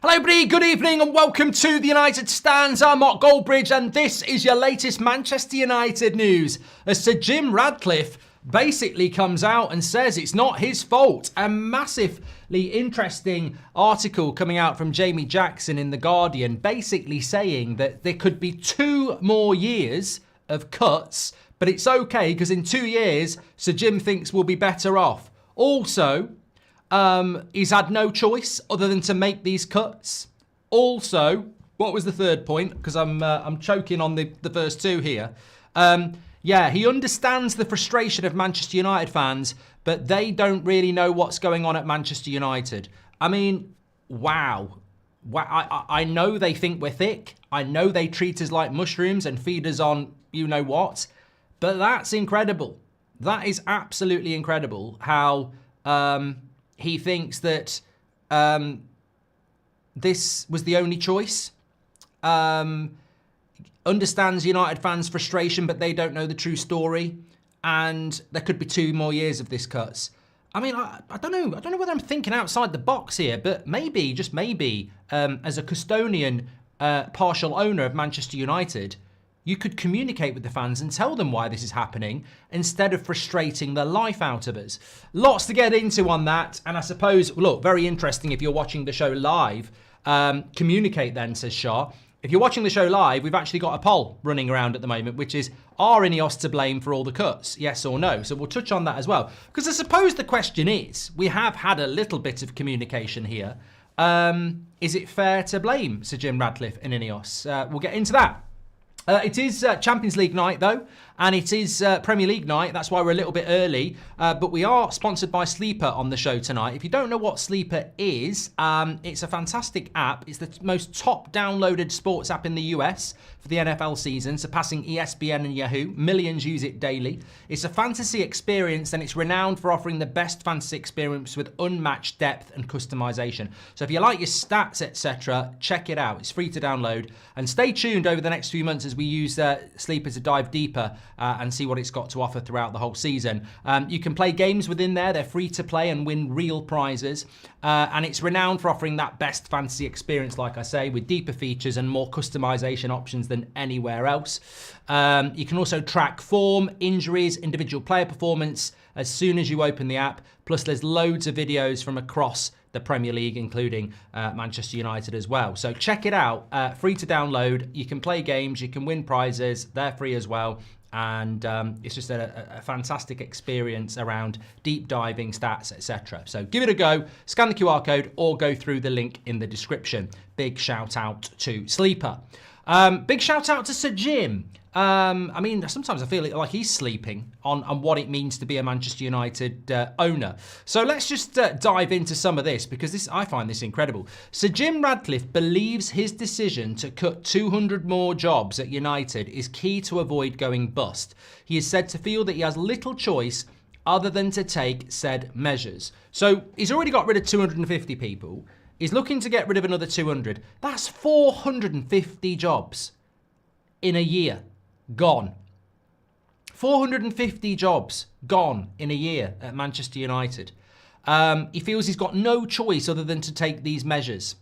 Hello everybody, good evening and welcome to the United Stands. I'm Mark Goldbridge and this is your latest Manchester United news. As Sir Jim Ratcliffe basically comes out and says it's not his fault. A massively interesting article coming out from Jamie Jackson in The Guardian basically saying that there could be 2 more years of cuts, but it's okay because in 2 years Sir Jim thinks we'll be better off. Also, he's had no choice other than to make these cuts. Also, what was the third point? Because I'm choking on the first two here. Yeah, he understands the frustration of Manchester United fans, but they don't really know what's going on at Manchester United. I mean, wow. I know they think we're thick. I know they treat us like mushrooms and feed us on you know what. But that's incredible. That is absolutely incredible how he thinks that this was the only choice. Understands United fans' frustration, but they don't know the true story. And there could be 2 more years of this cuts. I mean, I don't know. I don't know whether I'm thinking outside the box here, but maybe, just maybe, as a custodian, partial owner of Manchester United, you could communicate with the fans and tell them why this is happening instead of frustrating the life out of us. Lots to get into on that. And I suppose, look, very interesting if you're watching the show live. Communicate then, says Shah. If you're watching the show live, we've actually got a poll running around at the moment, which is, are INEOS to blame for all the cuts? Yes or no? So we'll touch on that as well. Because I suppose the question is, we have had a little bit of communication here. Is it fair to blame Sir Jim Ratcliffe and INEOS? We'll get into that. It is Champions League night, though, and it is Premier League night. That's why we're a little bit early, but we are sponsored by Sleeper on the show tonight. If you don't know what Sleeper is, it's a fantastic app. It's the most top downloaded sports app in the US for the NFL season, surpassing ESPN and Yahoo. Millions use it daily. It's a fantasy experience, and it's renowned for offering the best fantasy experience with unmatched depth and customization. So if you like your stats, etc., check it out. It's free to download, and stay tuned over the next few months as we use Sleeper to dive deeper and see what it's got to offer throughout the whole season. You can play games within there. They're free to play and win real prizes. And it's renowned for offering that best fantasy experience, like I say, with deeper features and more customization options than anywhere else. You can also track form, injuries, individual player performance as soon as you open the app. Plus, there's loads of videos from across the Premier League, including Manchester United as well. So check it out, free to download. You can play games, you can win prizes, they're free as well. And it's just a fantastic experience around deep diving, stats, etc. So give it a go, scan the QR code or go through the link in the description. Big shout out to Sleeper. Big shout out to Sir Jim. I mean, sometimes I feel like he's sleeping on what it means to be a Manchester United owner. So let's just dive into some of this because I find this incredible. Sir Jim Ratcliffe believes his decision to cut 200 more jobs at United is key to avoid going bust. He is said to feel that he has little choice other than to take said measures. So he's already got rid of 250 people. He's looking to get rid of another 200. That's 450 jobs in a year. Gone. 450 jobs gone in a year at Manchester United. He feels he's got no choice other than to take these measures.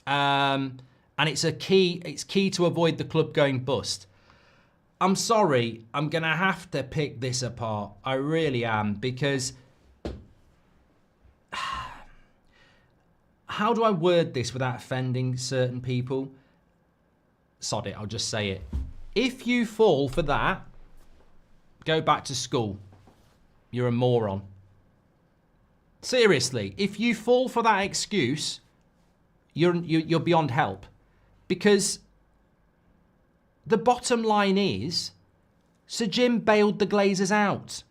And it's key to avoid the club going bust. I'm sorry, I'm going to have to pick this apart. I really am, because how do I word this without offending certain people? Sod it, I'll just say it. If you fall for that, go back to school. You're a moron. Seriously, if you fall for that excuse, you're beyond help. Because the bottom line is, Sir Jim bailed the Glazers out.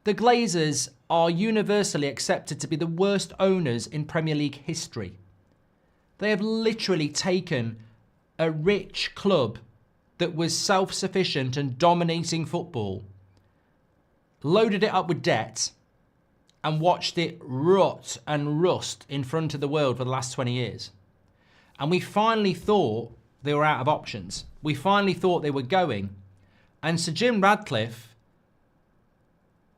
The Glazers are universally accepted to be the worst owners in Premier League history. They have literally taken a rich club that was self-sufficient and dominating football, loaded it up with debt, and watched it rot and rust in front of the world for the last 20 years. And we finally thought they were out of options. We finally thought they were going. And Sir Jim Ratcliffe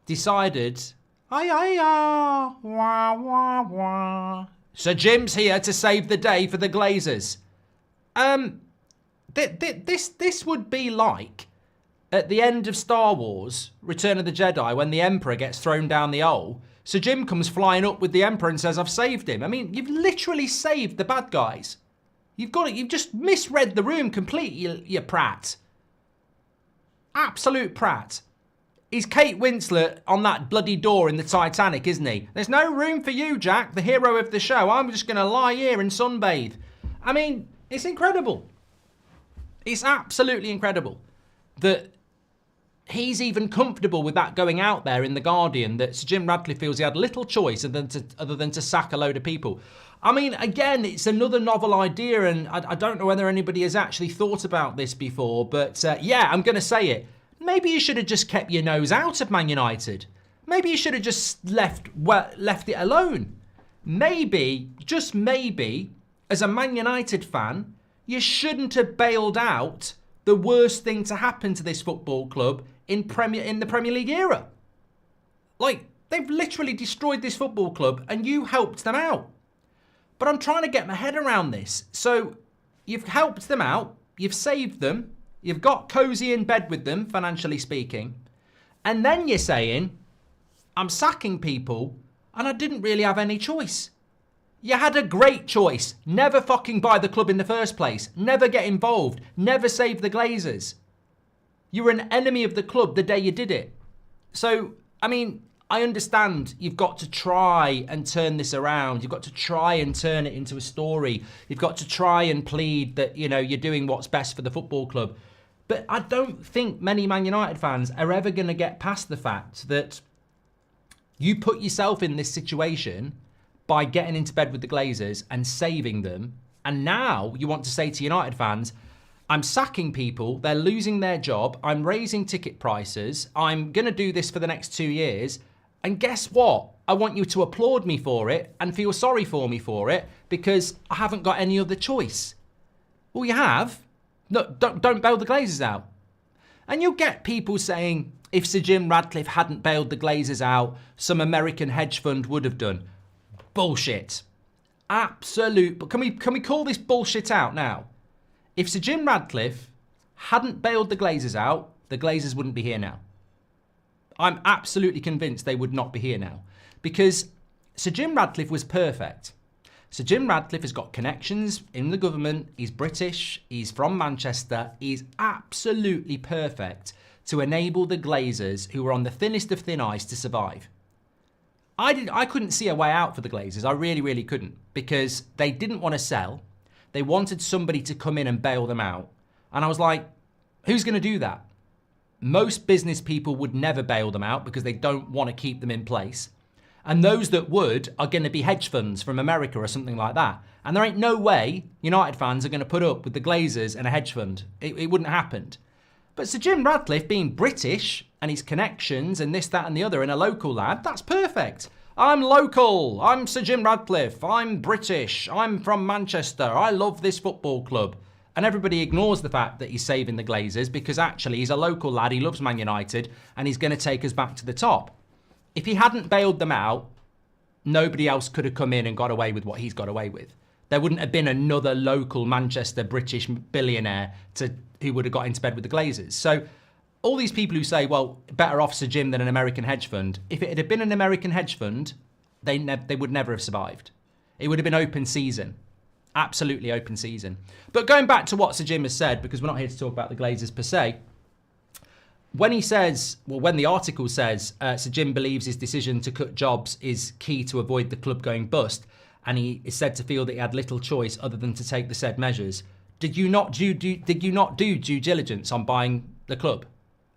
decided, wah, wah, wah. Sir Jim's here to save the day for the Glazers. This would be like at the end of Star Wars, Return of the Jedi, when the Emperor gets thrown down the hole. Sir Jim comes flying up with the Emperor and says, I've saved him. I mean, you've literally saved the bad guys. You've got it. You've just misread the room completely, you prat. Absolute prat. He's Kate Winslet on that bloody door in the Titanic, isn't he? There's no room for you, Jack, the hero of the show. I'm just going to lie here and sunbathe. I mean, it's incredible. It's absolutely incredible that he's even comfortable with that going out there in The Guardian, that Sir Jim Ratcliffe feels he had little choice other than to sack a load of people. I mean, again, it's another novel idea, and I don't know whether anybody has actually thought about this before, but yeah, I'm going to say it. Maybe you should have just kept your nose out of Man United. Maybe you should have just left it alone. Maybe, just maybe, as a Man United fan, you shouldn't have bailed out the worst thing to happen to this football club in the Premier League era. Like, they've literally destroyed this football club and you helped them out. But I'm trying to get my head around this. So you've helped them out, you've saved them, you've got cosy in bed with them, financially speaking, and then you're saying, I'm sacking people and I didn't really have any choice. You had a great choice. Never fucking buy the club in the first place. Never get involved. Never save the Glazers. You were an enemy of the club the day you did it. So, I mean, I understand you've got to try and turn this around. You've got to try and turn it into a story. You've got to try and plead that, you know, you're doing what's best for the football club. But I don't think many Man United fans are ever going to get past the fact that you put yourself in this situation by getting into bed with the Glazers and saving them. And now you want to say to United fans, I'm sacking people, they're losing their job, I'm raising ticket prices, I'm going to do this for the next 2 years. And guess what? I want you to applaud me for it and feel sorry for me for it because I haven't got any other choice. Well, you have. No, don't bail the Glazers out. And you'll get people saying, if Sir Jim Ratcliffe hadn't bailed the Glazers out, some American hedge fund would have done. Bullshit. Absolute. But can we call this bullshit out now? If Sir Jim Ratcliffe hadn't bailed the Glazers out, the Glazers wouldn't be here now. I'm absolutely convinced they would not be here now. Because Sir Jim Ratcliffe was perfect. Sir Jim Ratcliffe has got connections in the government. He's British. He's from Manchester. He's absolutely perfect to enable the Glazers, who were on the thinnest of thin ice, to survive. I couldn't see a way out for the Glazers. I really, really couldn't. Because they didn't want to sell. They wanted somebody to come in and bail them out. And I was like, who's going to do that? Most business people would never bail them out because they don't want to keep them in place. And those that would are going to be hedge funds from America or something like that. And there ain't no way United fans are going to put up with the Glazers and a hedge fund. It wouldn't happen. But Sir Jim Ratcliffe, being British and his connections and this, that and the other, and a local lad, that's perfect. I'm local. I'm Sir Jim Ratcliffe. I'm British. I'm from Manchester. I love this football club. And everybody ignores the fact that he's saving the Glazers because actually he's a local lad. He loves Man United and he's going to take us back to the top. If he hadn't bailed them out, nobody else could have come in and got away with what he's got away with. There wouldn't have been another local Manchester British billionaire who would have got into bed with the Glazers. So all these people who say, well, better off Sir Jim than an American hedge fund, if it had been an American hedge fund, they would never have survived. It would have been open season. Absolutely open season. But going back to what Sir Jim has said, because we're not here to talk about the Glazers per se, when he says, well, when the article says Sir Jim believes his decision to cut jobs is key to avoid the club going bust, and he is said to feel that he had little choice other than to take the said measures, did you not do due diligence on buying the club?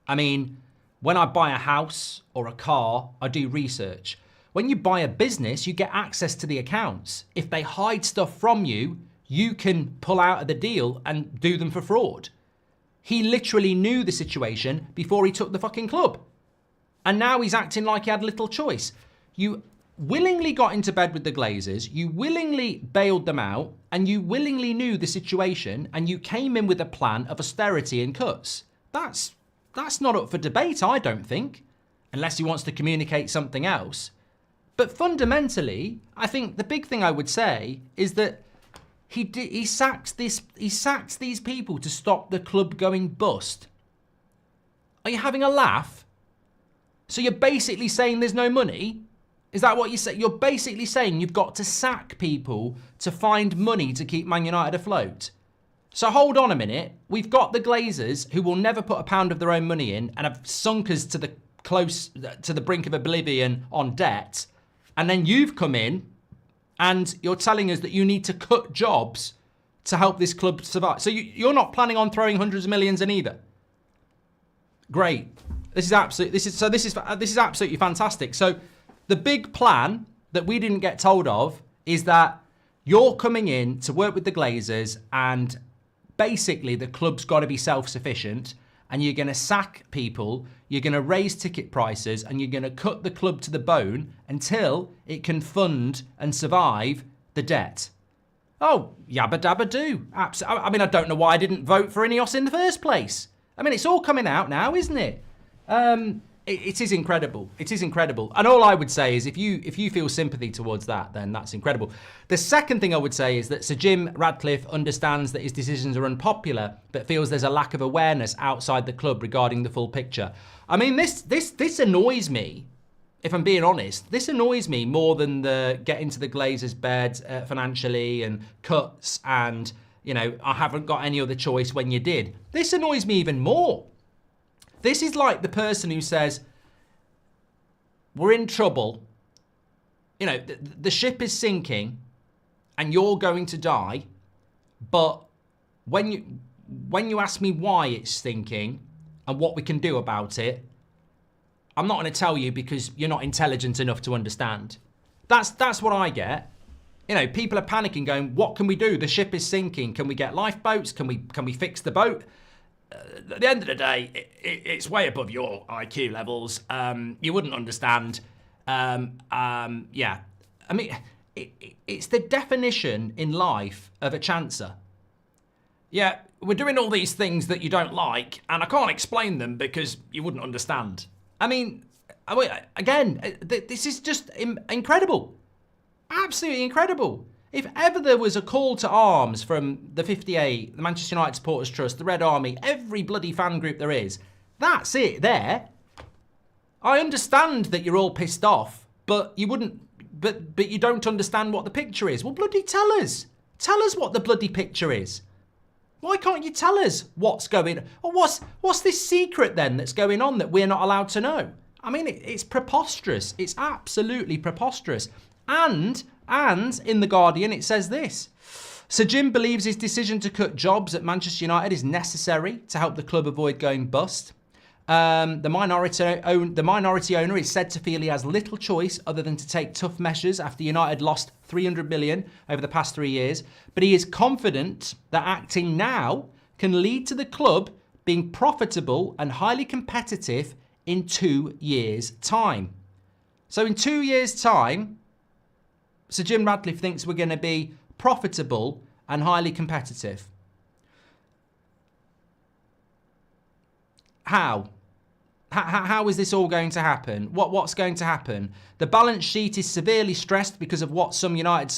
I mean, when I buy a house or a car, I do research. When you buy a business, you get access to the accounts. If they hide stuff from you, you can pull out of the deal and do them for fraud. He literally knew the situation before he took the fucking club. And now he's acting like he had little choice. You willingly got into bed with the Glazers, you willingly bailed them out, and you willingly knew the situation, and you came in with a plan of austerity and cuts. That's not up for debate, I don't think. Unless he wants to communicate something else. But fundamentally, I think the big thing I would say is that he sacks these people to stop the club going bust. Are you having a laugh? So you're basically saying there's no money? Is that what you say? You're basically saying you've got to sack people to find money to keep Man United afloat. So hold on a minute. We've got the Glazers who will never put a pound of their own money in and have sunk us to the brink of oblivion on debt. And then you've come in and you're telling us that you need to cut jobs to help this club survive. So you're not planning on throwing hundreds of millions in either. Great. This is absolutely fantastic. So the big plan that we didn't get told of is that you're coming in to work with the Glazers and basically the club's got to be self-sufficient and you're going to sack people, you're going to raise ticket prices and you're going to cut the club to the bone until it can fund and survive the debt. Oh, yabba dabba do. I mean, I don't know why I didn't vote for INEOS in the first place. I mean, it's all coming out now, isn't it? It is incredible. It is incredible. And all I would say is if you feel sympathy towards that, then that's incredible. The second thing I would say is that Sir Jim Ratcliffe understands that his decisions are unpopular, but feels there's a lack of awareness outside the club regarding the full picture. I mean, this annoys me, if I'm being honest. This annoys me more than the get into the Glazers' bed financially and cuts and, you know, I haven't got any other choice when you did. This annoys me even more. This is like the person who says, we're in trouble, you know, the ship is sinking and you're going to die, but when you ask me why it's sinking and what we can do about it, I'm not going to tell you because you're not intelligent enough to understand. That's what I get. You know, people are panicking going, what can we do? The ship is sinking. Can we get lifeboats? Can we fix the boat? At the end of the day, it's way above your IQ levels. You wouldn't understand. Yeah. I mean, it's the definition in life of a chancer. Yeah, we're doing all these things that you don't like, and I can't explain them because you wouldn't understand. I mean, again, this is just incredible. Absolutely incredible. If ever there was a call to arms from the 58, the Manchester United Supporters Trust, the Red Army, every bloody fan group there is, that's it there. I understand that you're all pissed off, but you wouldn't, but you don't understand what the picture is. Well, bloody tell us. Tell us what the bloody picture is. Why can't you tell us what's going on? Or what's this secret then that's going on that we're not allowed to know? I mean, it's preposterous. It's absolutely preposterous. And in The Guardian, it says this. Sir Jim believes his decision to cut jobs at Manchester United is necessary to help the club avoid going bust. The minority owner is said to feel he has little choice other than to take tough measures after United lost 300 million over the past 3 years. But he is confident that acting now can lead to the club being profitable and highly competitive in 2 years' time. So in 2 years' time, Sir Jim Ratcliffe thinks we're going to be profitable and highly competitive. How? How is this all going to happen? What's going to happen? The balance sheet is severely stressed because of what some United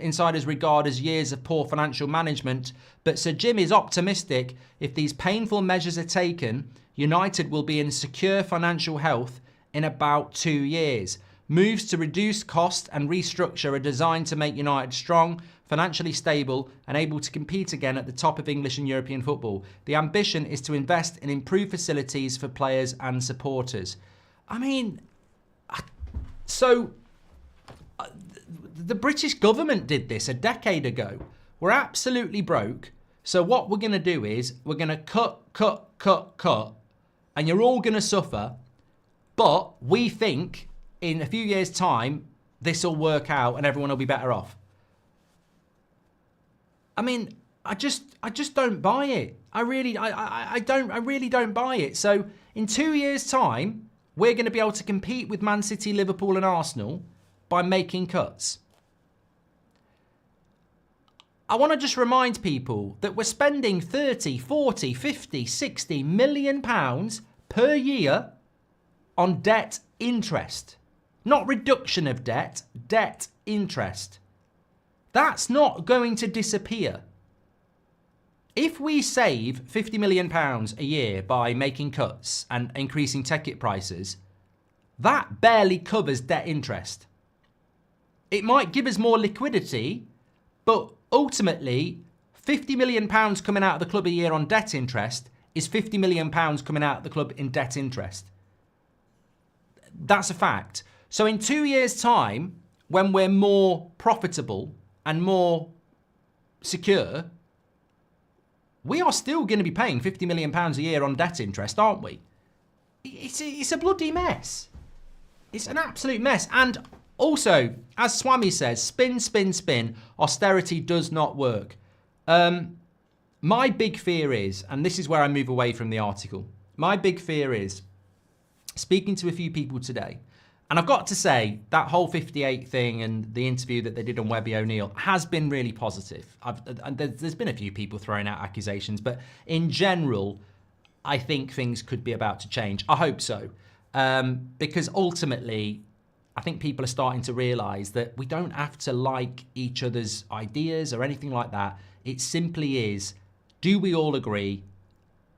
insiders regard as years of poor financial management. But Sir Jim is optimistic if these painful measures are taken, United will be in secure financial health in about 2 years. Moves to reduce cost and restructure are designed to make United strong, financially stable and able to compete again at the top of English and European football. The ambition is to invest in improved facilities for players and supporters. I mean, so the British government did this a decade ago. We're absolutely broke. So what we're going to do is we're going to cut, and you're all going to suffer. But we think in a few years' time, this will work out and everyone will be better off. I mean, I just don't buy it. I really don't buy it. So in 2 years' time, we're going to be able to compete with Man City, Liverpool and Arsenal by making cuts. I want to just remind people that we're spending 30, 40, 50, 60 million pounds per year on debt interest. Not reduction of debt, debt interest. That's not going to disappear. If we save £50 million a year by making cuts and increasing ticket prices, that barely covers debt interest. It might give us more liquidity, but ultimately, £50 million coming out of the club a year on debt interest is £50 million coming out of the club in debt interest. That's a fact. So in 2 years' time, when we're more profitable and more secure, we are still going to be paying £50 million a year on debt interest, aren't we? It's a bloody mess. It's an absolute mess. And also, as Swami says, spin, spin, spin, austerity does not work. My big fear is, and this is where I move away from the article, my big fear is, speaking to a few people today, and I've got to say, that whole 58 thing and the interview that they did on Webby O'Neill has been really positive. There's been a few people throwing out accusations, but in general, I think things could be about to change. I hope so. Because ultimately, I think people are starting to realise that we don't have to like each other's ideas or anything like that. It simply is, do we all agree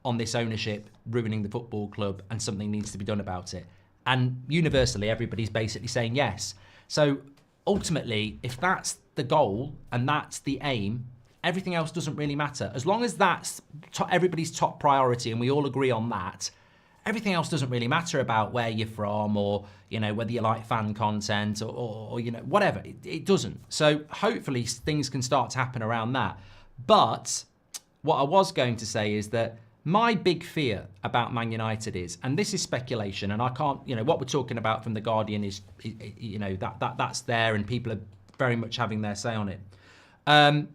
on this ownership ruining the football club and something needs to be done about it? And universally, everybody's basically saying yes. So ultimately, if that's the goal and that's the aim, everything else doesn't really matter. As long as that's everybody's top priority and we all agree on that, everything else doesn't really matter about where you're from or, you know, whether you like fan content or you know, whatever. It doesn't. So hopefully things can start to happen around that. But what I was going to say is that my big fear about Man United is, and this is speculation, and I can't, you know, what we're talking about from The Guardian is, you know, that's there and people are very much having their say on it. And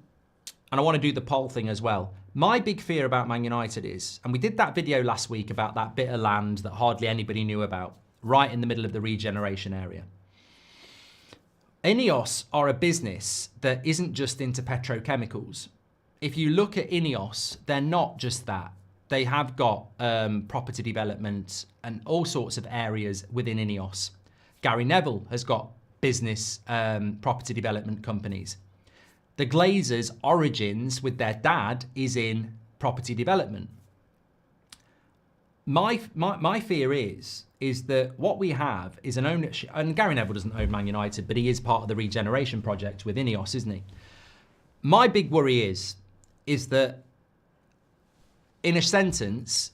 I want to do the poll thing as well. My big fear about Man United is, and we did that video last week about that bit of land that hardly anybody knew about, right in the middle of the regeneration area. INEOS are a business that isn't just into petrochemicals. If you look at INEOS, they're not just that. They have got property development and all sorts of areas within INEOS. Gary Neville has got business property development companies. The Glazers' origins with their dad is in property development. My fear is that what we have is an ownership, and Gary Neville doesn't own Man United, but he is part of the regeneration project with INEOS, isn't he? My big worry is that in a sentence,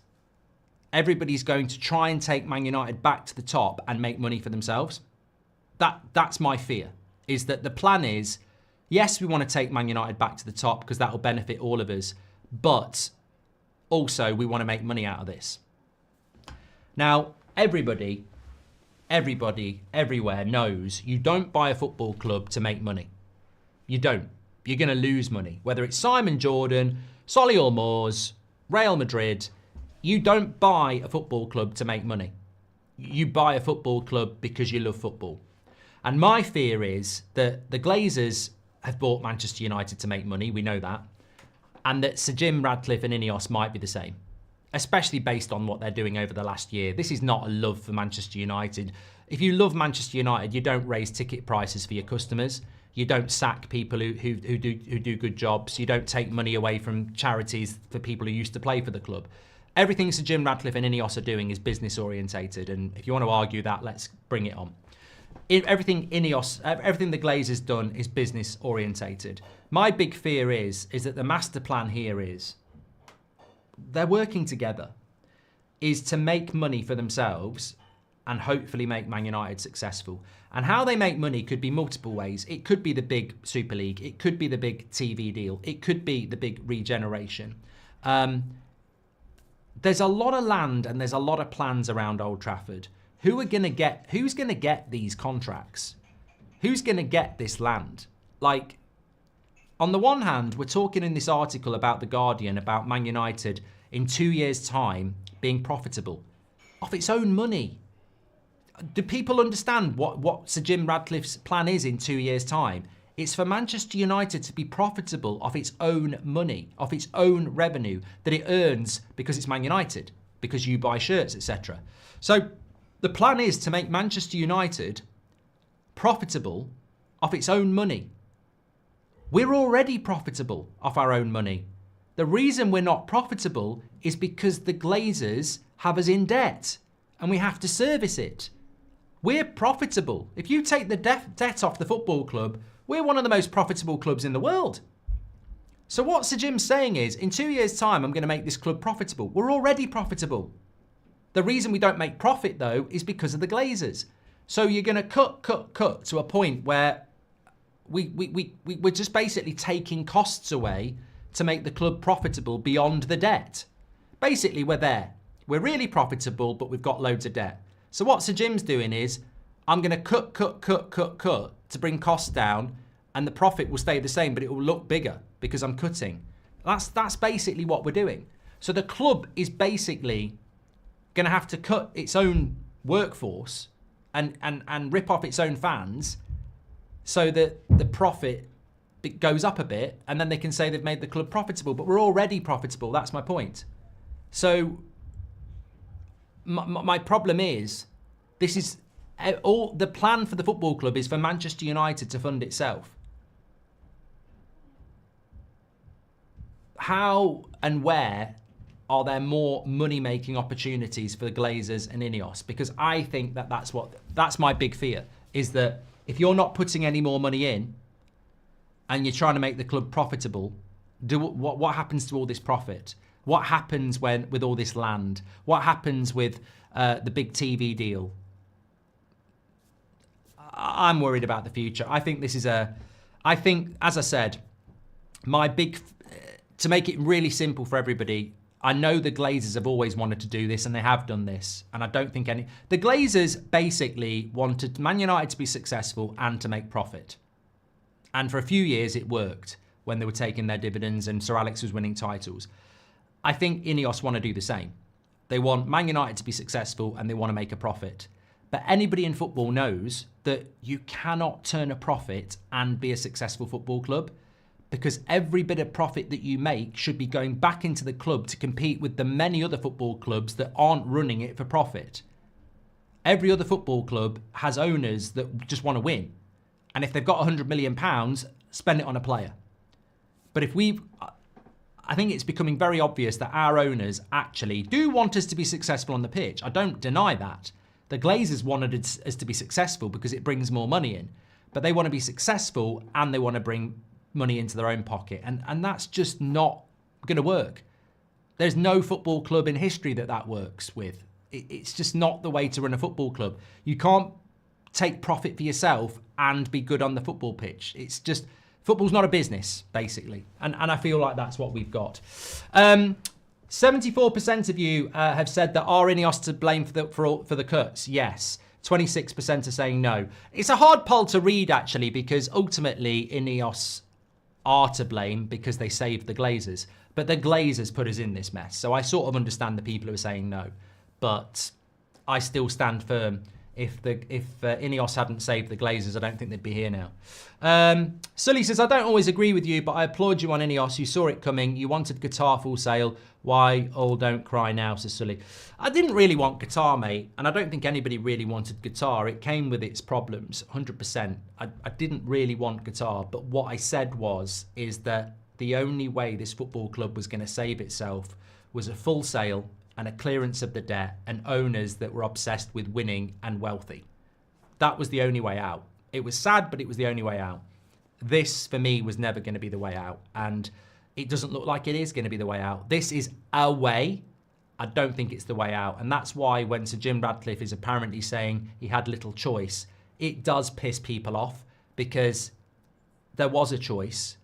everybody's going to try and take Man United back to the top and make money for themselves. That's my fear, is that the plan is, yes, we want to take Man United back to the top because that will benefit all of us, but also we want to make money out of this. Now, everybody, everywhere knows you don't buy a football club to make money. You don't. You're going to lose money. Whether it's Simon Jordan, Solihull Moors, Real Madrid, you don't buy a football club to make money. You buy a football club because you love football. And my fear is that the Glazers have bought Manchester United to make money, we know that, and that Sir Jim Ratcliffe and INEOS might be the same, especially based on what they're doing over the last year. This is not a love for Manchester United. If you love Manchester United, you don't raise ticket prices for your customers. You don't sack people who do good jobs. You don't take money away from charities for people who used to play for the club. Everything Sir Jim Ratcliffe and INEOS are doing is business orientated, and if you want to argue that, let's bring it on. Everything INEOS, everything the Glazers done is business orientated. My big fear is that the master plan here is they're working together, is to make money for themselves and hopefully make Man United successful. And how they make money could be multiple ways. It could be the big Super League. It could be the big TV deal. It could be the big regeneration. There's a lot of land and there's a lot of plans around Old Trafford. Who's going to get these contracts? Who's going to get this land? Like, on the one hand, we're talking in this article about The Guardian about Man United in 2 years' time being profitable off its own money. Do people understand what Sir Jim Ratcliffe's plan is in 2 years' time? It's for Manchester United to be profitable off its own money, off its own revenue that it earns because it's Man United, because you buy shirts, etc. So the plan is to make Manchester United profitable off its own money. We're already profitable off our own money. The reason we're not profitable is because the Glazers have us in debt and we have to service it. We're profitable. If you take the debt off the football club, we're one of the most profitable clubs in the world. So what Sir Jim's saying is, in 2 years' time, I'm going to make this club profitable. We're already profitable. The reason we don't make profit, though, is because of the Glazers. So you're going to cut to a point where we're just basically taking costs away to make the club profitable beyond the debt. Basically, we're there. We're really profitable, but we've got loads of debt. So what Sir Jim's doing is, I'm going to cut to bring costs down, and the profit will stay the same, but it will look bigger because I'm cutting. That's basically what we're doing. So the club is basically going to have to cut its own workforce and rip off its own fans so that the profit goes up a bit, and then they can say they've made the club profitable, but we're already profitable. That's my point. So my problem is, this is all the plan for the football club is for Manchester United to fund itself. How and where are there more money-making opportunities for the Glazers and INEOS? Because I think that's my big fear, is that if you're not putting any more money in and you're trying to make the club profitable, what happens to all this profit? What happens with all this land? What happens with the big TV deal? I'm worried about the future. I think this is I think, as I said, to make it really simple for everybody, I know the Glazers have always wanted to do this, and they have done this. And I don't think the Glazers basically wanted Man United to be successful and to make profit. And for a few years it worked when they were taking their dividends and Sir Alex was winning titles. I think INEOS want to do the same. They want Man United to be successful and they want to make a profit. But anybody in football knows that you cannot turn a profit and be a successful football club, because every bit of profit that you make should be going back into the club to compete with the many other football clubs that aren't running it for profit. Every other football club has owners that just want to win. And if they've got £100 million, spend it on a player. But I think it's becoming very obvious that our owners actually do want us to be successful on the pitch. I don't deny that. The Glazers wanted us to be successful because it brings more money in. But they want to be successful and they want to bring money into their own pocket. And that's just not going to work. There's no football club in history that works with. It's just not the way to run a football club. You can't take profit for yourself and be good on the football pitch. It's just, football's not a business, basically. And I feel like that's what we've got. 74% of you have said that are INEOS to blame for the cuts? Yes. 26% are saying no. It's a hard poll to read, actually, because ultimately INEOS are to blame because they saved the Glazers. But the Glazers put us in this mess. So I sort of understand the people who are saying no. But I still stand firm. If INEOS hadn't saved the Glazers, I don't think they'd be here now. Sully says, I don't always agree with you, but I applaud you on INEOS. You saw it coming. You wanted Qatar full sale. Why all don't cry now, says Sully. I didn't really want Qatar, mate. And I don't think anybody really wanted Qatar. It came with its problems, 100%. I didn't really want Qatar. But what I said is that the only way this football club was going to save itself was a full sale and a clearance of the debt and owners that were obsessed with winning and wealthy. That was the only way out. It was sad, but it was the only way out. This, for me, was never going to be the way out. And it doesn't look like it is going to be the way out. This is a way. I don't think it's the way out. And that's why when Sir Jim Ratcliffe is apparently saying he had little choice, it does piss people off because there was a choice.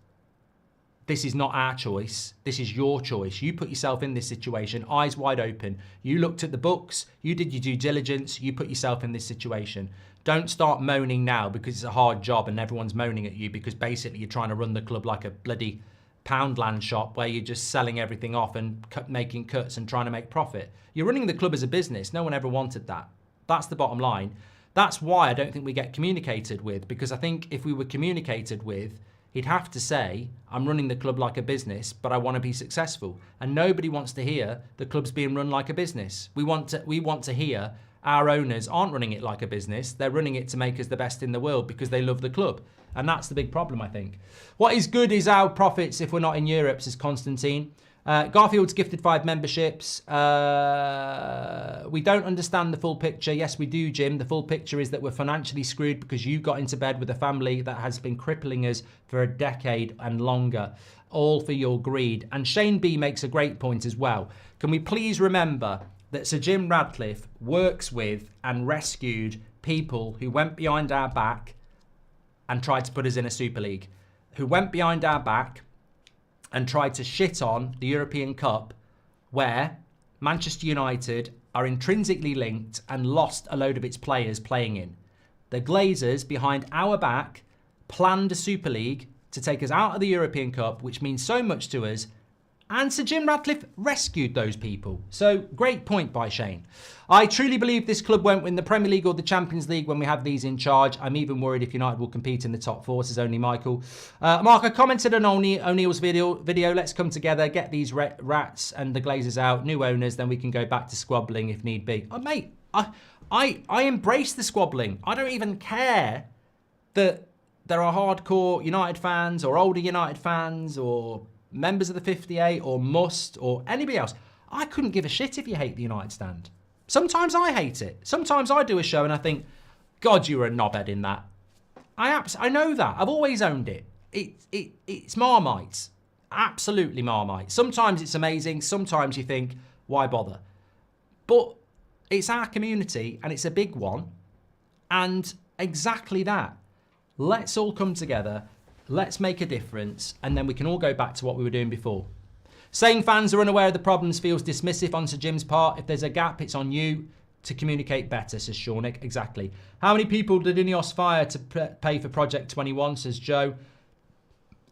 This is not our choice. This is your choice. You put yourself in this situation, eyes wide open. You looked at the books. You did your due diligence. You put yourself in this situation. Don't start moaning now because it's a hard job and everyone's moaning at you because basically you're trying to run the club like a bloody Poundland shop where you're just selling everything off and making cuts and trying to make profit. You're running the club as a business. No one ever wanted that. That's the bottom line. That's why I don't think we get communicated with, because I think if we were communicated with, he'd have to say, I'm running the club like a business, but I want to be successful. And nobody wants to hear the club's being run like a business. We want to hear our owners aren't running it like a business. They're running it to make us the best in the world because they love the club. And that's the big problem, I think. What is good is our profits if we're not in Europe, says Constantine. Garfield's gifted 5 memberships. We don't understand the full picture. Yes, we do, Jim. The full picture is that we're financially screwed because you got into bed with a family that has been crippling us for a decade and longer, all for your greed. And Shane B makes a great point as well. Can we please remember that Sir Jim Ratcliffe works with and rescued people who went behind our back and tried to put us in a Super League, who went behind our back and tried to shit on the European Cup, where Manchester United are intrinsically linked and lost a load of its players playing in. The Glazers, behind our back, planned a Super League to take us out of the European Cup, which means so much to us, and Sir Jim Ratcliffe rescued those people. So, great point by Shane. I truly believe this club won't win the Premier League or the Champions League when we have these in charge. I'm even worried if United will compete in the top 4, says only Michael. Mark, I commented on O'Neill's video. Let's come together, get these rats and the Glazers out, new owners, then we can go back to squabbling if need be. Oh, mate, I embrace the squabbling. I don't even care that there are hardcore United fans or older United fans or members of the 58 or Must or anybody else. I couldn't give a shit if you hate the United stand. Sometimes I hate it. Sometimes I do a show and I think, God, you were a knobhead in that. I know that. I've always owned it. It's Marmite. Absolutely Marmite. Sometimes it's amazing. Sometimes you think, why bother? But it's our community and it's a big one. And exactly that. Let's all come together. Let's make a difference, and then we can all go back to what we were doing before. Saying fans are unaware of the problems feels dismissive on Sir Jim's part. If there's a gap, it's on you to communicate better, says Shawnick. Exactly. How many people did INEOS fire to pay for Project 21, says Joe.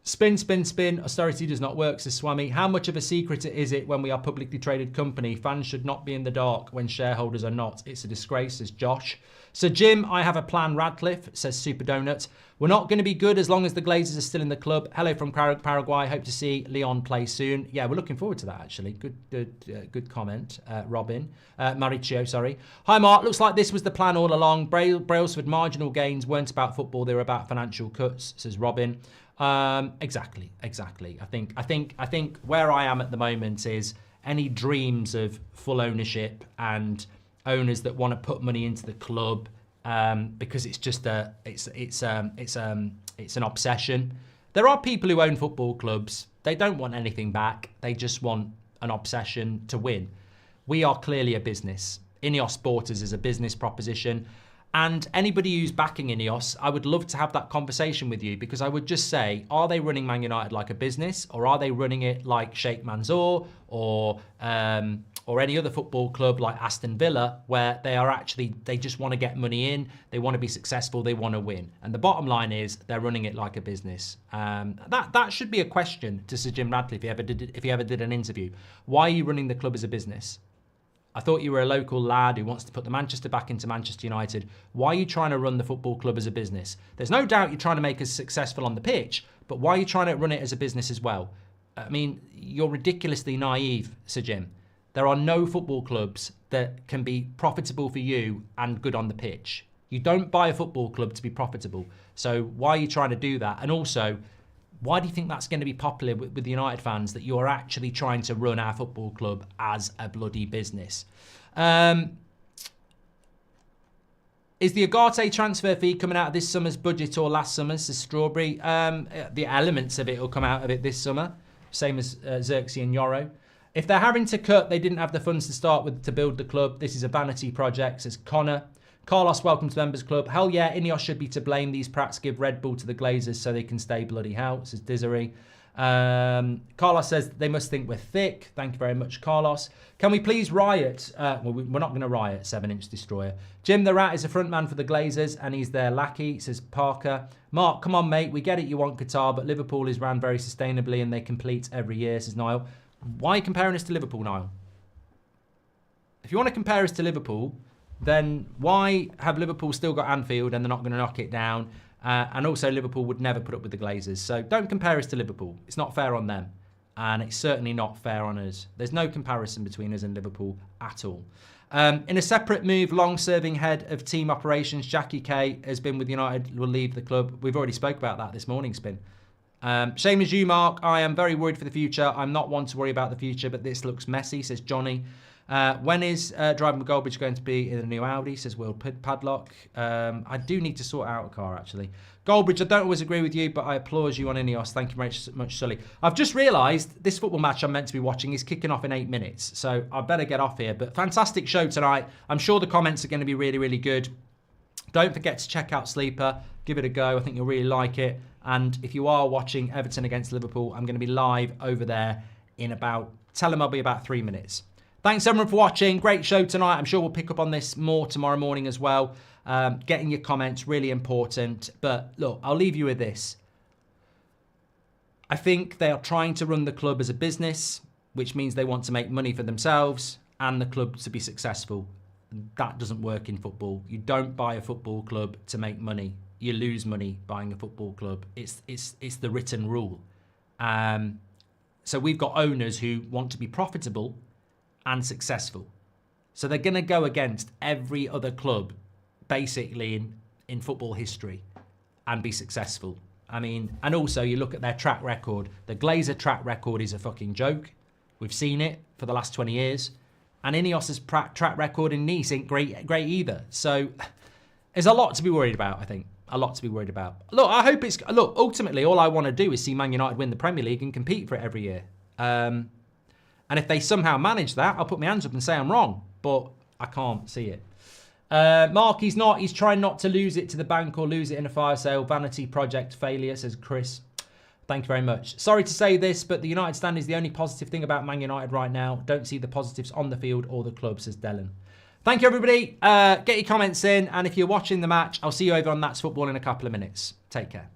Spin, spin, spin. Austerity does not work, says Swami. How much of a secret is it when we are a publicly traded company? Fans should not be in the dark when shareholders are not. It's a disgrace, says Josh. So Jim, I have a plan, Radcliffe, says Super Donut. We're not going to be good as long as the Glazers are still in the club. Hello from Paraguay. Hope to see Leon play soon. Yeah, we're looking forward to that, actually. Good comment, Robin. Mauricio, sorry. Hi, Mark. Looks like this was the plan all along. Brailsford marginal gains weren't about football. They were about financial cuts, says Robin. Exactly. I think where I am at the moment is any dreams of full ownership and owners that want to put money into the club because it's just it's an obsession. There are people who own football clubs. They don't want anything back. They just want an obsession to win. We are clearly a business. INEOS bought us as a business proposition. And anybody who's backing INEOS, I would love to have that conversation with you, because I would just say, are they running Man United like a business, or are they running it like Sheikh Mansour or any other football club like Aston Villa, where they just want to get money in, they want to be successful, they want to win. And the bottom line is they're running it like a business. That should be a question to Sir Jim Radcliffe if he ever did an interview. Why are you running the club as a business? I thought you were a local lad who wants to put the Manchester back into Manchester United. Why are you trying to run the football club as a business? There's no doubt you're trying to make us successful on the pitch, but why are you trying to run it as a business as well? I mean, you're ridiculously naive, Sir Jim. There are no football clubs that can be profitable for you and good on the pitch. You don't buy a football club to be profitable. So why are you trying to do that? And also, why do you think that's going to be popular with the United fans, that you're actually trying to run our football club as a bloody business? Is the Agate transfer fee coming out of this summer's budget or last summer's, says Strawberry? The elements of it will come out of it this summer, same as Xerxes and Yoro. If they're having to cut, they didn't have the funds to start with to build the club. This is a vanity project, says Connor. Carlos, welcome to the Members Club. Hell yeah, INEOS should be to blame. These prats give Red Bull to the Glazers so they can stay bloody hell, says Dizzery. Carlos says they must think we're thick. Thank you very much, Carlos. Can we please riot? Well, we're not going to riot, 7-inch Destroyer. Jim the Rat is a front man for the Glazers and he's their lackey, says Parker. Mark, come on, mate. We get it, you want Qatar, but Liverpool is ran very sustainably and they complete every year, says Niall. Why are you comparing us to Liverpool, Niall? If you want to compare us to Liverpool, then why have Liverpool still got Anfield and they're not going to knock it down? And also Liverpool would never put up with the Glazers. So don't compare us to Liverpool. It's not fair on them. And it's certainly not fair on us. There's no comparison between us and Liverpool at all. In a separate move, long-serving head of team operations, Jackie Kay, has been with United, will leave the club. We've already spoke about that this morning, Spin. Same as you, Mark. I am very worried for the future. I'm not one to worry about the future, but this looks messy, says Johnny. When is driving Goldbridge going to be in the new Audi, says Will Padlock. I do need to sort out a car, actually. Goldbridge, I don't always agree with you, but I applaud you on INEOS. Thank you very much, Sully. I've just realised this football match I'm meant to be watching is kicking off in 8 minutes, so I better get off here. But fantastic show tonight. I'm sure the comments are going to be really, really good. Don't forget to check out Sleeper. Give it a go. I think you'll really like it. And if you are watching Everton against Liverpool, I'm going to be live over there in about, tell them I'll be about 3 minutes. Thanks everyone for watching. Great show tonight. I'm sure we'll pick up on this more tomorrow morning as well. Getting your comments, really important. But look, I'll leave you with this. I think they are trying to run the club as a business, which means they want to make money for themselves and the club to be successful. That doesn't work in football. You don't buy a football club to make money. You lose money buying a football club. It's the written rule. So we've got owners who want to be profitable and successful. So they're going to go against every other club basically in football history and be successful. I mean, and also you look at their track record. The Glazer track record is a fucking joke. We've seen it for the last 20 years. And INEOS's track record in Nice ain't great either. So there's a lot to be worried about, I think. A lot to be worried about. Look, I hope it's... Look, ultimately, all I want to do is see Man United win the Premier League and compete for it every year. And if they somehow manage that, I'll put my hands up and say I'm wrong. But I can't see it. Mark, he's not. He's trying not to lose it to the bank or lose it in a fire sale. Vanity project failure, says Chris. Thank you very much. Sorry to say this, but the United stand is the only positive thing about Man United right now. Don't see the positives on the field or the club, says Dylan. Thank you, everybody. Get your comments in. And if you're watching the match, I'll see you over on That's Football in a couple of minutes. Take care.